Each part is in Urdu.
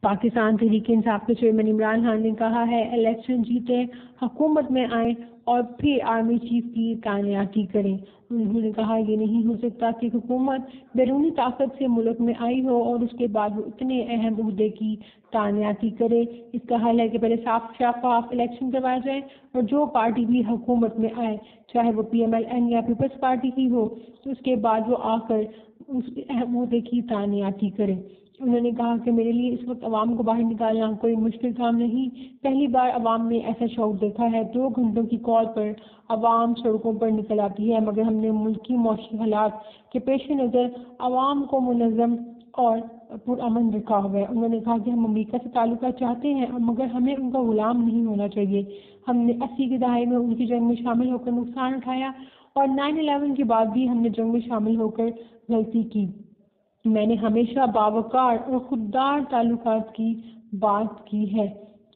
پاکستان تحریک انصاف کے چیئرمین عمران خان نے کہا ہے الیکشن جیتیں، حکومت میں آئیں اور پھر آرمی چیف کی تعیناتی کریں۔ انہوں نے کہا یہ نہیں ہو سکتا کہ حکومت بیرونی طاقت سے ملک میں آئی ہو اور اس کے بعد وہ اتنے اہم عہدے کی تعیناتی کرے۔ اس کا حل ہے کہ پہلے صاف شفاف الیکشن کروائے جائیں اور جو پارٹی بھی حکومت میں آئے، چاہے وہ PMLN یا پیپلز پارٹی کی ہو، تو اس کے بعد وہ آ کر اس اہم عہدے کی تعیناتی کرے۔ انہوں نے کہا کہ میرے لیے اس وقت عوام کو باہر نکالنا کوئی مشکل کام نہیں۔ پہلی بار عوام نے ایسا شعور دیکھا ہے۔ 2 گھنٹوں کی کال پر عوام سڑکوں پر نکل آتی ہے، مگر ہم نے ملکی معاشی حالات کے پیش نظر عوام کو منظم اور پرامن رکھا ہوا ہے۔ انہوں نے کہا کہ ہم امریکہ سے تعلقات چاہتے ہیں مگر ہمیں ان کا غلام نہیں ہونا چاہیے۔ ہم نے 80 کی دہائی میں ان کی جنگ میں شامل ہو کر نقصان اٹھایا اور 9/11 کے بعد بھی ہم نے جنگ میں شامل ہو کر غلطی کی۔ میں نے ہمیشہ باوقار اور خوددار تعلقات کی بات کی ہے۔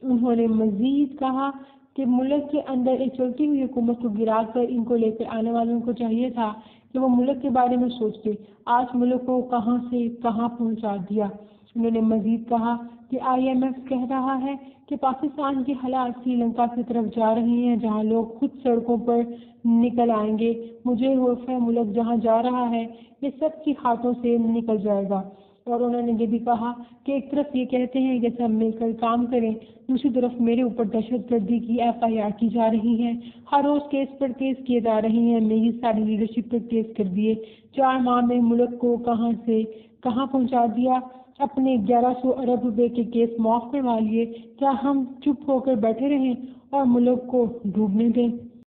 انہوں نے مزید کہا کہ ملک کے اندر ایک چلتی ہوئی حکومت کو گرا کر ان کو لے کر آنے والوں کو چاہیے تھا کہ وہ ملک کے بارے میں سوچتے۔ آج ملک کو کہاں سے کہاں پہنچا دیا۔ انہوں نے مزید کہا کہ IMF کہہ رہا ہے کہ پاکستان کے حالات سری لنکا کی طرف جا رہے ہیں جہاں لوگ خود سڑکوں پر نکل آئیں گے۔ مجھے خوف ہے ملک جہاں جا رہا ہے یہ سب کی ہاتھوں سے نکل جائے گا۔ اور انہوں نے یہ بھی کہا کہ ایک طرف یہ کہتے ہیں کہ سب مل کر کام کریں، دوسری طرف میرے اوپر دہشت گردی کی FIR کی جا رہی ہے، ہر روز کیس پر کیس کیے جا رہے ہیں، میری ساری لیڈرشپ پر کیس کر دیے، 4 ماہ میں ملک کو کہاں سے کہاں پہنچا دیا، اپنے 1100 ارب روپے کے کیس معاف کروا لیے۔ کیا ہم چپ ہو کر بیٹھے رہیں اور ملک کو ڈوبنے دیں؟